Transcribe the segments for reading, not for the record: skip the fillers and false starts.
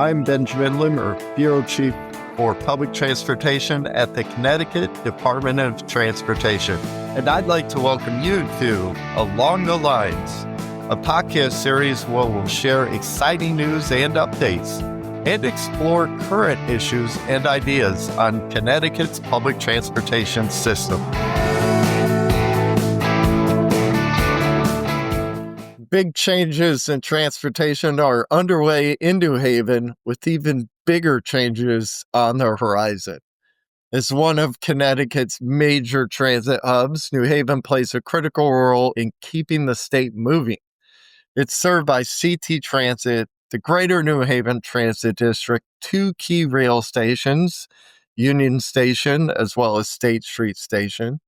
I'm Benjamin Limmer, Bureau Chief for Public Transportation at the Connecticut Department of Transportation. And I'd like to welcome you to Along the Lines, a podcast series where we'll share exciting news and updates and explore current issues and ideas on Connecticut's public transportation system. Big changes in transportation are underway in New Haven, with even bigger changes on the horizon. As one of Connecticut's major transit hubs, New Haven plays a critical role in keeping the state moving. It's served by CTtransit, the Greater New Haven Transit District, two key rail stations, Union Station as well as State Street Station,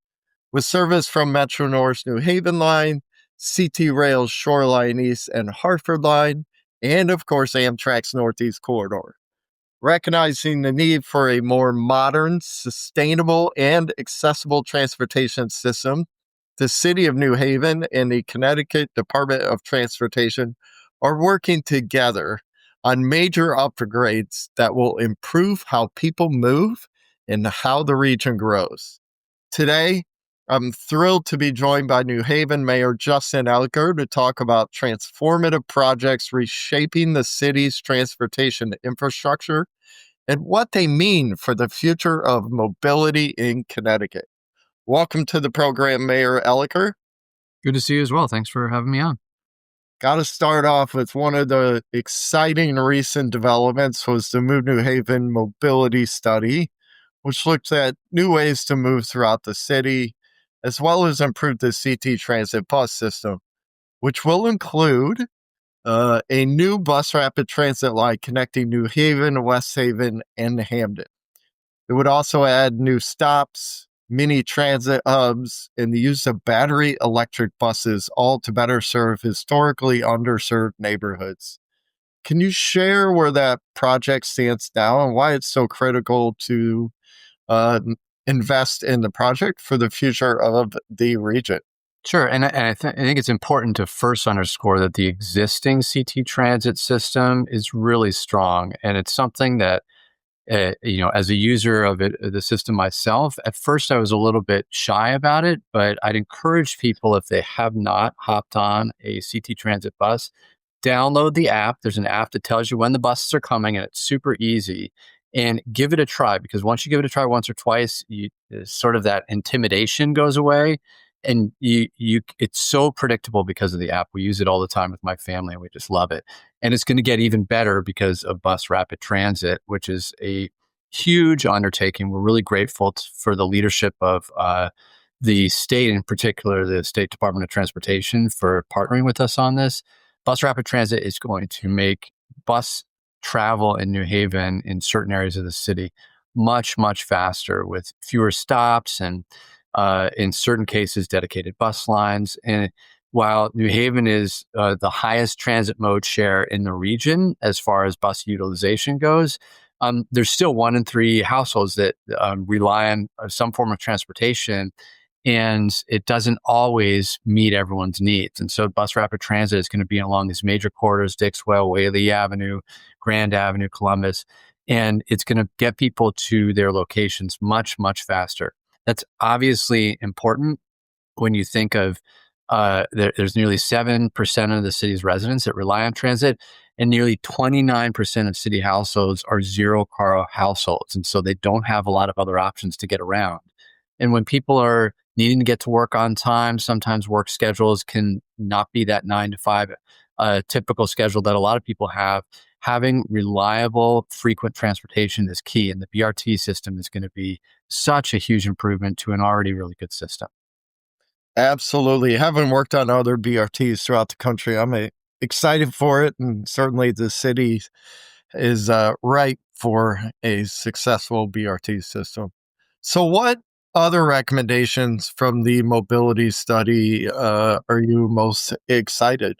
with service from Metro North's New Haven line, CTrail's Shoreline East and Hartford line, and of course Amtrak's Northeast Corridor. Recognizing the need for a more modern, sustainable, and accessible transportation system, the City of New Haven and the Connecticut Department of Transportation are working together on major upgrades that will improve how people move and how the region grows. Today, I'm thrilled to be joined by New Haven Mayor Justin Elicker to talk about transformative projects reshaping the city's transportation infrastructure and what they mean for the future of mobility in Connecticut. Welcome to the program, Mayor Elicker. Good to see you as well. Thanks for having me on. Got to start off with one of the exciting recent developments was the Move New Haven Mobility Study, which looks at new ways to move throughout the city, as well as improve the CTtransit bus system, which will include a new bus rapid transit line connecting New Haven, West Haven, and Hamden. It would also add new stops, mini transit hubs, and the use of battery electric buses, all to better serve historically underserved neighborhoods. Can you share where that project stands now and why it's so critical to invest in the project for the future of the region? Sure. And I think it's important to first underscore that the existing CTtransit system is really strong. And it's something that, as a user of the system myself, at first I was a little bit shy about it, but I'd encourage people, if they have not hopped on a CTtransit bus, download the app. There's an app that tells you when the buses are coming, and it's super easy. And give it a try, because once you give it a try once or twice, sort of that intimidation goes away, and it's so predictable because of the app. We use it all the time with my family, and we just love it. And it's going to get even better because of bus rapid transit, which is a huge undertaking. We're really grateful for the leadership of the state, in particular, the State Department of Transportation, for partnering with us on this. Bus rapid transit is going to make bus travel in New Haven in certain areas of the city much, much faster, with fewer stops and in certain cases dedicated bus lines. And while New Haven is the highest transit mode share in the region as far as bus utilization goes, there's still 1 in 3 households that rely on some form of transportation, and it doesn't always meet everyone's needs. And so bus rapid transit is going to be along these major corridors: Dixwell, Whaley Avenue, Grand Avenue, Columbus, and it's going to get people to their locations much, much faster. That's obviously important when you think of there's nearly 7% of the city's residents that rely on transit, and nearly 29% of city households are zero-car households. And so they don't have a lot of other options to get around. And when people are needing to get to work on time, sometimes work schedules can not be that 9 to 5 typical schedule that a lot of people have. Having reliable, frequent transportation is key, and the BRT system is going to be such a huge improvement to an already really good system. Absolutely. Having worked on other BRTs throughout the country, I'm excited for it, and certainly the city is ripe for a successful BRT system. So what other recommendations from the mobility study are you most excited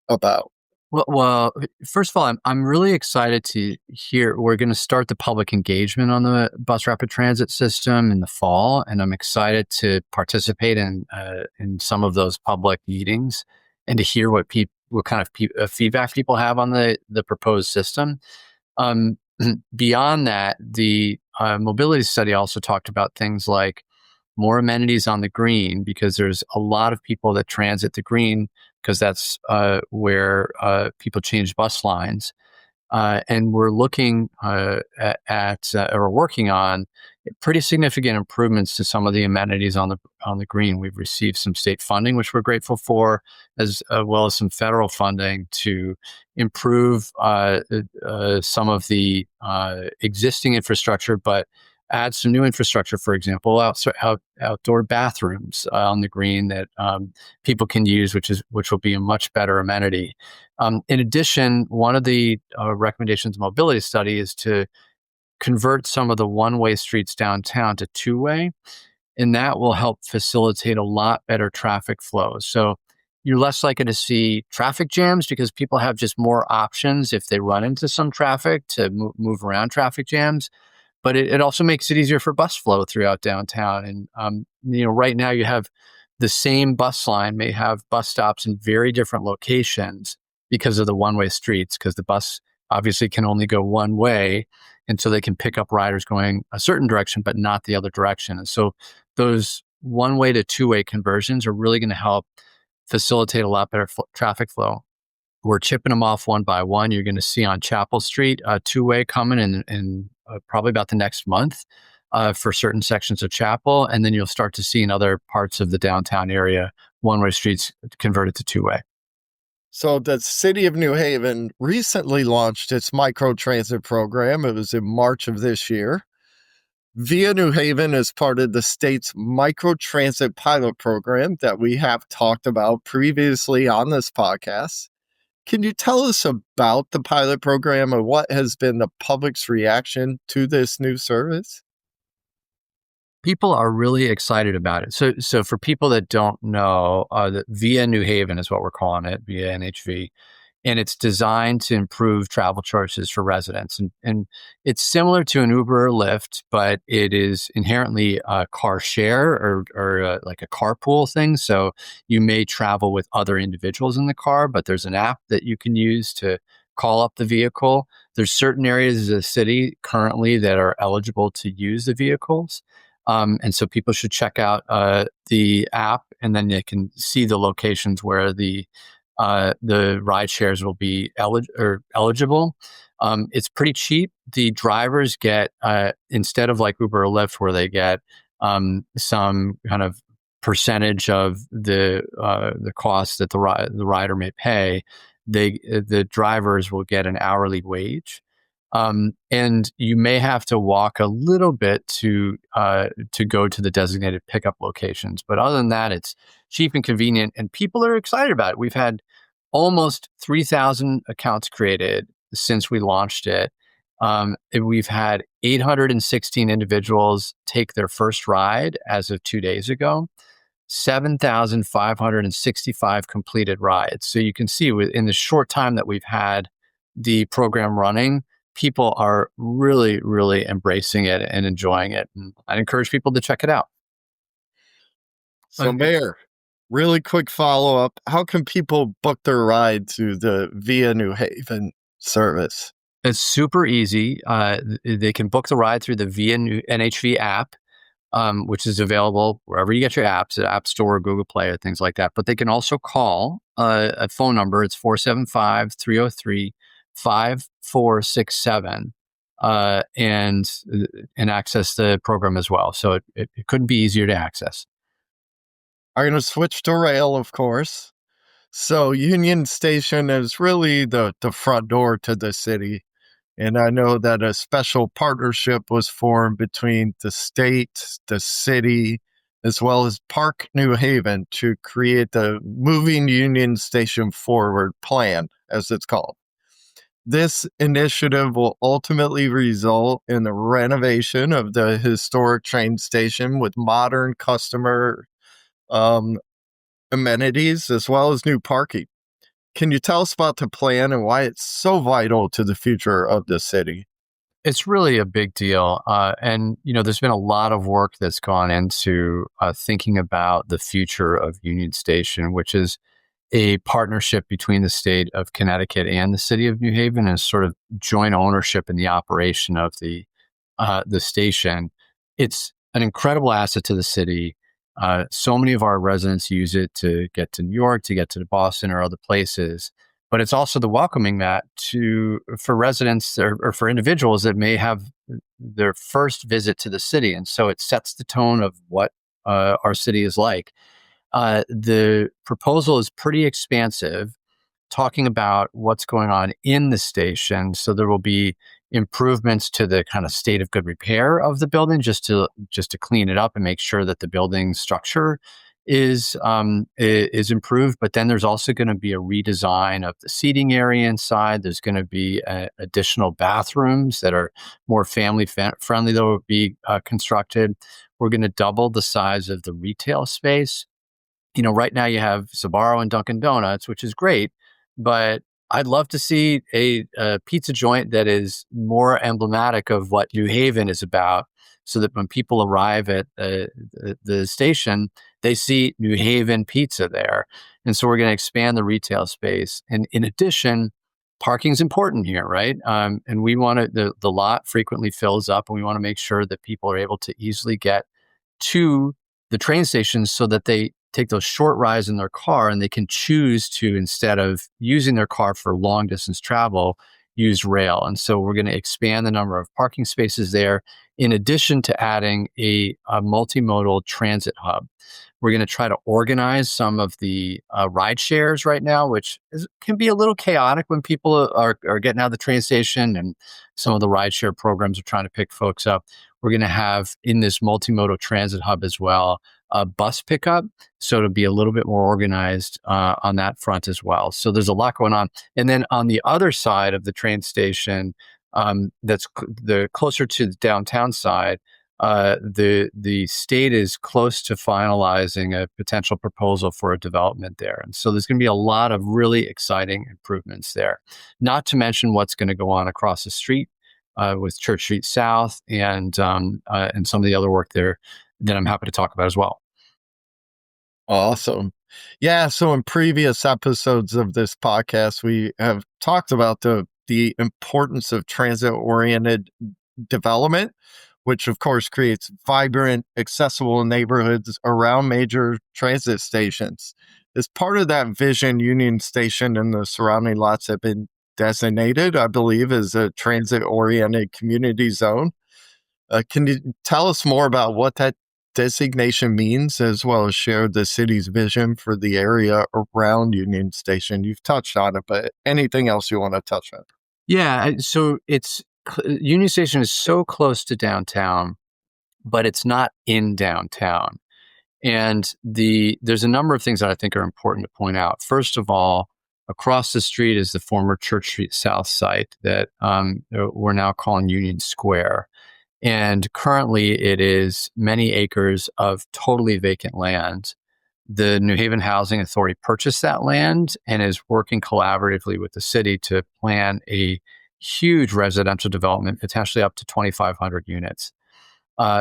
about? Well, first of all, I'm really excited to hear we're going to start the public engagement on the bus rapid transit system in the fall, and I'm excited to participate in some of those public meetings and to hear what kind of feedback people have on the proposed system. Um, Beyond that, the mobility study also talked about things like more amenities on the green, because there's a lot of people that transit the green because that's where people change bus lines. And we're looking at or working on pretty significant improvements to some of the amenities on the green. We've received some state funding, which we're grateful for, as well as some federal funding to improve some of the existing infrastructure, but add some new infrastructure. For example, outdoor bathrooms on the green that people can use, which will be a much better amenity. In addition, one of the recommendations of mobility study is to convert some of the one-way streets downtown to two-way, and that will help facilitate a lot better traffic flow. So you're less likely to see traffic jams because people have just more options if they run into some traffic to move around traffic jams. But it also makes it easier for bus flow throughout downtown. And right now you have the same bus line may have bus stops in very different locations because of the one-way streets, because the bus obviously can only go one way, and so they can pick up riders going a certain direction but not the other direction. And so those one-way to two-way conversions are really going to help facilitate a lot better traffic flow. We're chipping them off one by one. You're going to see on Chapel Street two-way coming in probably about the next month for certain sections of Chapel, and then you'll start to see in other parts of the downtown area one-way streets converted to two-way. So the city of New Haven recently launched its microtransit program. It was in March of this year. Via New Haven is part of the state's microtransit pilot program that we have talked about previously on this podcast. Can you tell us about the pilot program and what has been the public's reaction to this new service? People are really excited about it. So for people that don't know, the Via New Haven is what we're calling it, Via NHV, and it's designed to improve travel choices for residents. And it's similar to an Uber or Lyft, but it is inherently a car share or like a carpool thing. So you may travel with other individuals in the car, but there's an app that you can use to call up the vehicle. There's certain areas of the city currently that are eligible to use the vehicles. And so people should check out the app, and then they can see the locations where the ride shares will be eligible. It's pretty cheap. The drivers get, instead of like Uber or Lyft, where they get some kind of percentage of the cost that the rider may pay, the drivers will get an hourly wage. And you may have to walk a little bit to go to the designated pickup locations. But other than that, it's cheap and convenient, and people are excited about it. We've had almost 3,000 accounts created since we launched it. And we've had 816 individuals take their first ride as of 2 days ago. 7,565 completed rides. So you can see in the short time that we've had the program running, people are really, really embracing it and enjoying it. And I'd encourage people to check it out. So, Mayor, really quick follow-up. How can people book their ride to the Via New Haven service? It's super easy. They can book the ride through the Via NHV app, which is available wherever you get your apps, at App Store, Google Play, or things like that. But they can also call a phone number. It's 475-303-5467 and access the program as well. So it couldn't be easier to access. I'm going to switch to rail, of course. So Union Station is really the front door to the city. And I know that a special partnership was formed between the state, the city, as well as Park New Haven to create the Moving Union Station Forward plan, as it's called. This initiative will ultimately result in the renovation of the historic train station with modern customer amenities as well as new parking. Can you tell us about the plan and why it's so vital to the future of the city? It's really a big deal. And, there's been a lot of work that's gone into thinking about the future of Union Station, which is a partnership between the state of Connecticut and the city of New Haven, and sort of joint ownership in the operation of the station. It's an incredible asset to the city. So many of our residents use it to get to New York, to get to Boston or other places. But it's also the welcoming mat for residents or for individuals that may have their first visit to the city, and so it sets the tone of what our city is like. The proposal is pretty expansive, talking about what's going on in the station. So there will be improvements to the kind of state of good repair of the building, just to clean it up and make sure that the building structure is improved. But then there's also going to be a redesign of the seating area inside. There's going to be additional bathrooms that are more family friendly that will be constructed. We're going to double the size of the retail space. Right now you have Sbarro and Dunkin' Donuts, which is great, but I'd love to see a pizza joint that is more emblematic of what New Haven is about, so that when people arrive at the station, they see New Haven pizza there. And so we're going to expand the retail space. And in addition, parking is important here, right? And we want the lot frequently fills up, and we want to make sure that people are able to easily get to the train stations so that they take those short rides in their car, and they can choose to, instead of using their car for long distance travel, use rail. And so we're going to expand the number of parking spaces there, in addition to adding a multimodal transit hub. We're going to try to organize some of the ride shares right now, which can be a little chaotic when people are getting out of the train station, and some of the ride share programs are trying to pick folks up. We're going to have, in this multimodal transit hub as well, a bus pickup, so to be a little bit more organized on that front as well. So there's a lot going on. And then on the other side of the train station, that's the closer to the downtown side, the state is close to finalizing a potential proposal for a development there. And so there's going to be a lot of really exciting improvements there, not to mention what's going to go on across the street with Church Street South and some of the other work there that I'm happy to talk about as well. Awesome. Yeah, so in previous episodes of this podcast, we have talked about the importance of transit-oriented development, which of course creates vibrant, accessible neighborhoods around major transit stations. As part of that vision, Union Station and the surrounding lots have been designated, I believe, as a transit-oriented community zone. Can you tell us more about what that designation means, as well as share the city's vision for the area around Union Station? You've touched on it, but anything else you want to touch on? Yeah, so Union Station is so close to downtown, but it's not in downtown. And there's a number of things that I think are important to point out. First of all, across the street is the former Church Street South site that we're now calling Union Square. And currently it is many acres of totally vacant land. The New Haven Housing Authority purchased that land and is working collaboratively with the city to plan a huge residential development, potentially up to 2,500 units.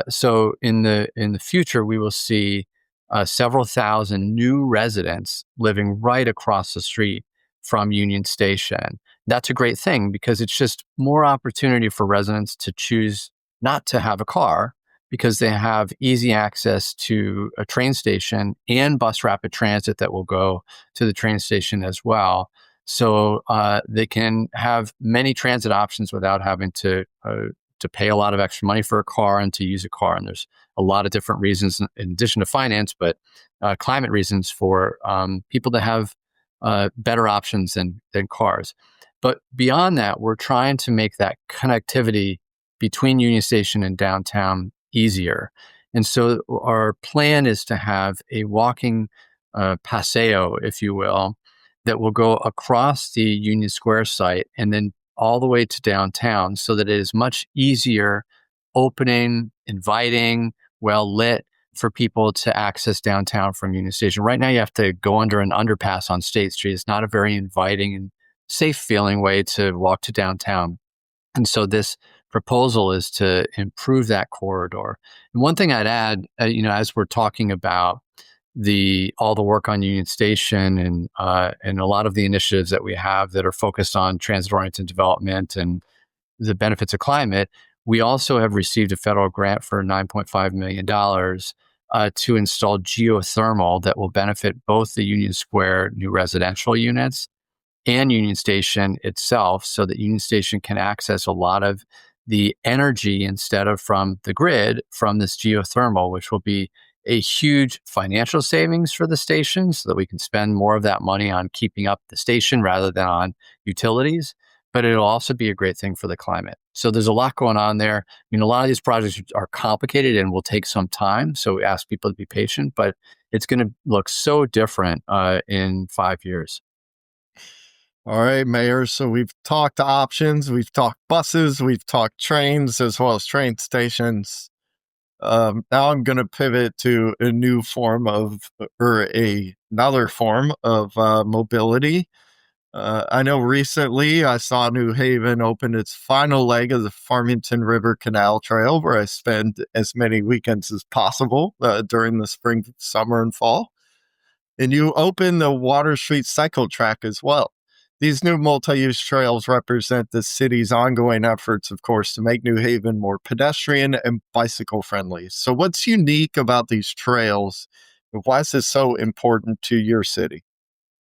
So in the future, we will see several thousand new residents living right across the street from Union Station. That's a great thing, because it's just more opportunity for residents to choose not to have a car, because they have easy access to a train station and bus rapid transit that will go to the train station as well. So they can have many transit options without having to pay a lot of extra money for a car and to use a car. And there's a lot of different reasons, in addition to finance, but climate reasons for people to have better options than cars. But beyond that, we're trying to make that connectivity between Union Station and downtown easier. And so our plan is to have a walking paseo, if you will, that will go across the Union Square site and then all the way to downtown, so that it is much easier, opening, inviting, well lit for people to access downtown from Union Station. Right now, you have to go under an underpass on State Street. It's not a very inviting and safe feeling way to walk to downtown. And so this proposal is to improve that corridor. And one thing I'd add, as we're talking about all the work on Union Station and a lot of the initiatives that we have that are focused on transit-oriented development and the benefits of climate, we also have received a federal grant for $9.5 million to install geothermal that will benefit both the Union Square new residential units and Union Station itself, so that Union Station can access a lot of the energy instead of from the grid from this geothermal, which will be a huge financial savings for the station so that we can spend more of that money on keeping up the station rather than on utilities. But it'll also be a great thing for the climate. So there's a lot going on there. I mean, a lot of these projects are complicated and will take some time. So we ask people to be patient, but it's going to look so different in 5 years. All right, Mayor. So we've talked options, we've talked buses, we've talked trains as well as train stations. Now I'm going to pivot to a new form of, or another form of mobility. I know recently I saw New Haven open its final leg of the Farmington River Canal Trail, where I spend as many weekends as possible during the spring, summer, and fall. And you open the Water Street Cycle Track as well. These new multi-use trails represent the city's ongoing efforts, of course, to make New Haven more pedestrian and bicycle friendly. So what's unique about these trails? Why is this so important to your city?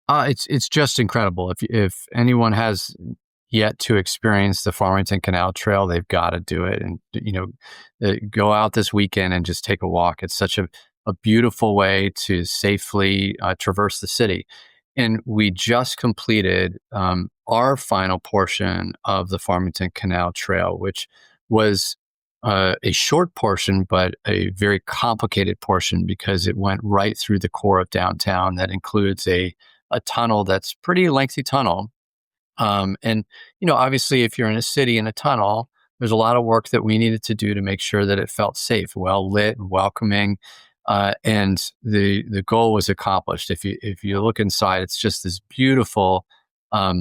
It's just incredible. If anyone has yet to experience the Farmington Canal Trail, they've got to do it. And go out this weekend and just take a walk. It's such a beautiful way to safely traverse the city. And we just completed our final portion of the Farmington Canal Trail, which was a short portion, but a very complicated portion because it went right through the core of downtown. That includes a tunnel that's pretty lengthy tunnel. And obviously, if you're in a city in a tunnel, there's a lot of work that we needed to do to make sure that it felt safe, well lit, and welcoming. And the goal was accomplished. If you look inside, it's just this beautiful. I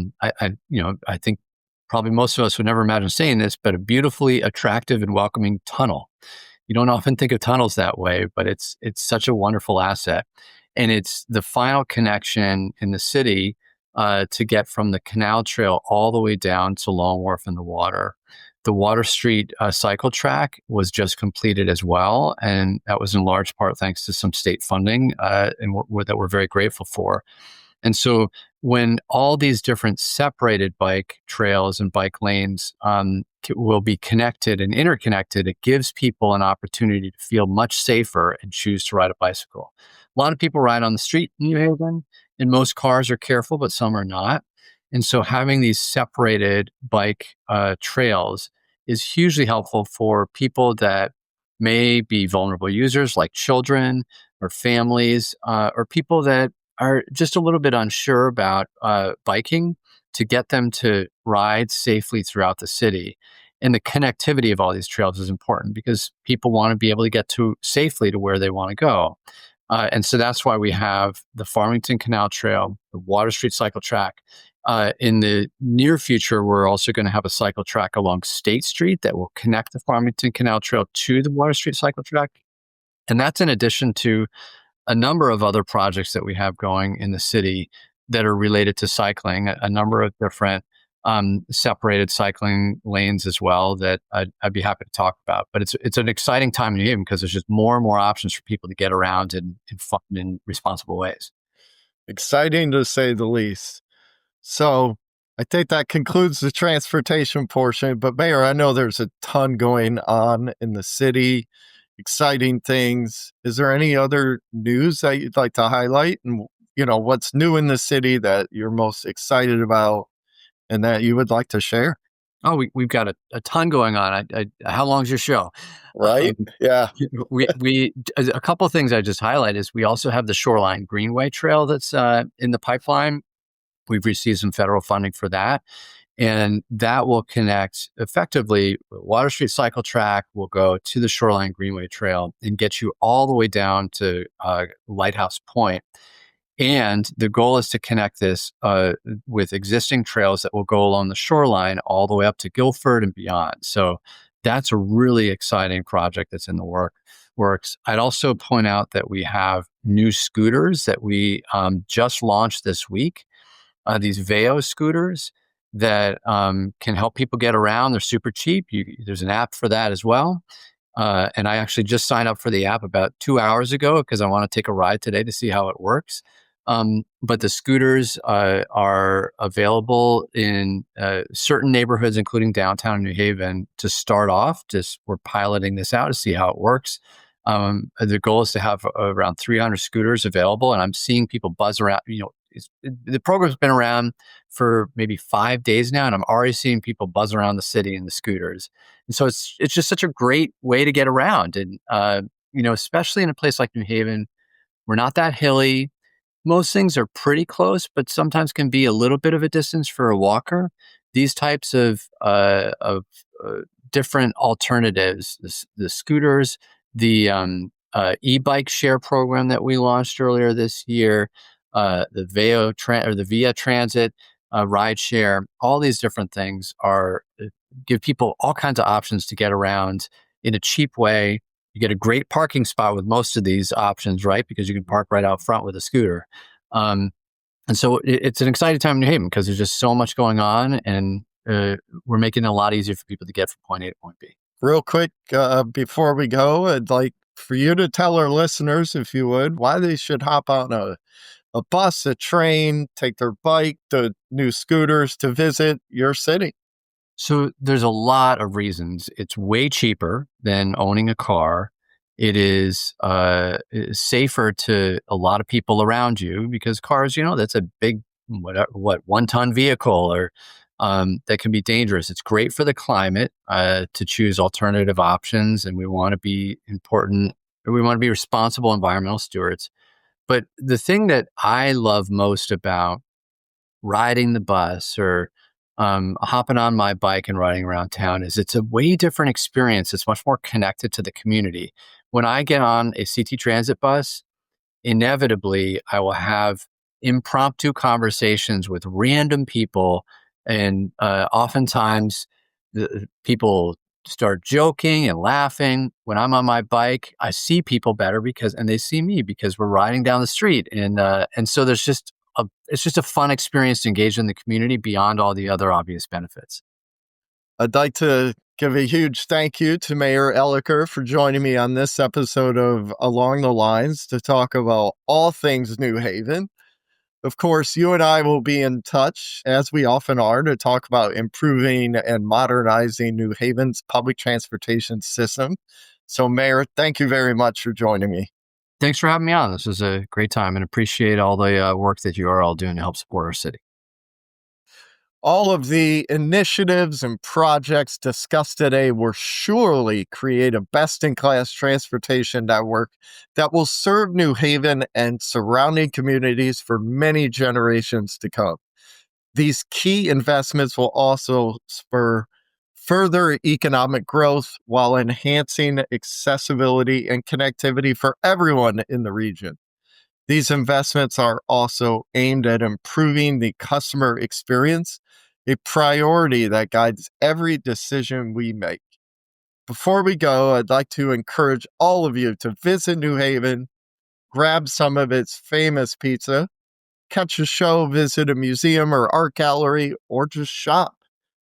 think probably most of us would never imagine saying this, but a beautifully attractive and welcoming tunnel. You don't often think of tunnels that way, but it's such a wonderful asset, and it's the final connection in the city to get from the canal trail all the way down to Long Wharf and the water. The Water Street cycle track was just completed as well, and that was in large part thanks to some state funding and that we're very grateful for. And so when all these different separated bike trails and bike lanes will be connected and interconnected, it gives people an opportunity to feel much safer and choose to ride a bicycle. A lot of people ride on the street in New Haven, and most cars are careful, but some are not. And so having these separated bike trails is hugely helpful for people that may be vulnerable users like children or families or people that are just a little bit unsure about biking, to get them to ride safely throughout the city. And the connectivity of all these trails is important because people want to be able to get to safely to where they want to go. And so that's why we have the Farmington Canal Trail, the Water Street Cycle Track. In the near future, we're also going to have a cycle track along State Street that will connect the Farmington Canal Trail to the Water Street Cycle Track. And that's in addition to a number of other projects that we have going in the city that are related to cycling, a number of different separated cycling lanes as well that I'd be happy to talk about. But it's an exciting time in New Haven because there's just more and more options for people to get around in fun and responsible ways. Exciting to say the least. So I think that concludes the transportation portion. But Mayor, I know there's a ton going on in the city, exciting things. Is there any other news that you'd like to highlight? And, what's new in the city that you're most excited about and that you would like to share? Oh, we've got a ton going on. How long's your show? Right? Yeah. We a couple of things I just highlight is we also have the Shoreline Greenway Trail that's in the pipeline. We've received some federal funding for that, and that will connect effectively. Water Street Cycle Track will go to the Shoreline Greenway Trail and get you all the way down to Lighthouse Point. And the goal is to connect this with existing trails that will go along the shoreline all the way up to Guilford and beyond. So that's a really exciting project that's in the work. works. I'd also point out that we have new scooters that we just launched this week. These Veo scooters that can help people get around. They're super cheap. There's an app for that as well. And I actually just signed up for the app about 2 hours ago because I want to take a ride today to see how it works. But the scooters are available in certain neighborhoods, including downtown New Haven, to start off. We're piloting this out to see how it works. The goal is to have around 300 scooters available, and I'm seeing people buzz around. The program's been around for maybe 5 days now, and I'm already seeing people buzz around the city in the scooters. And so it's just such a great way to get around, and especially in a place like New Haven, we're not that hilly. Most things are pretty close, but sometimes can be a little bit of a distance for a walker. These types of different alternatives, the scooters, the e-bike share program that we launched earlier this year, the Via Transit ride share, all these different things give people all kinds of options to get around in a cheap way. You get a great parking spot with most of these options, right? Because you can park right out front with a scooter. And so it's an exciting time in New Haven because there's just so much going on, and we're making it a lot easier for people to get from point A to point B. Real quick, before we go, I'd like for you to tell our listeners, if you would, why they should hop on a bus, a train, take their bike, the new scooters to visit your city. So there's a lot of reasons. It's way cheaper than owning a car. It is safer to a lot of people around you because cars, that's a big, 1-ton vehicle or that can be dangerous. It's great for the climate to choose alternative options, and we want to be responsible environmental stewards. But the thing that I love most about riding the bus or hopping on my bike and riding around town is it's a way different experience. It's much more connected to the community. When I get on a CTtransit bus, inevitably I will have impromptu conversations with random people, and oftentimes the people start joking and laughing. When I'm on my bike, I see people better and they see me because we're riding down the street, and so it's just a fun experience to engage in the community beyond all the other obvious benefits. I'd like to give a huge thank you to Mayor Elicker for joining me on this episode of Along the Lines to talk about all things New Haven. Of course, you and I will be in touch, as we often are, to talk about improving and modernizing New Haven's public transportation system. So, Mayor, thank you very much for joining me. Thanks for having me on. This was a great time, and appreciate all the work that you are all doing to help support our city. All of the initiatives and projects discussed today will surely create a best-in-class transportation network that will serve New Haven and surrounding communities for many generations to come. These key investments will also spur further economic growth while enhancing accessibility and connectivity for everyone in the region. These investments are also aimed at improving the customer experience, a priority that guides every decision we make. Before we go, I'd like to encourage all of you to visit New Haven, grab some of its famous pizza, catch a show, visit a museum or art gallery, or just shop,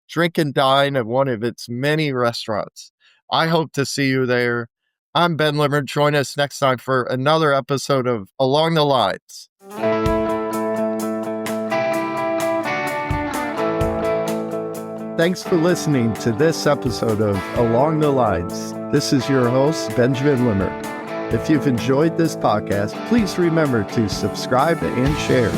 drink and dine at one of its many restaurants. I hope to see you there. I'm Ben Limmer. Join us next time for another episode of Along the Lines. Thanks for listening to this episode of Along the Lines. This is your host, Benjamin Limmer. If you've enjoyed this podcast, please remember to subscribe and share.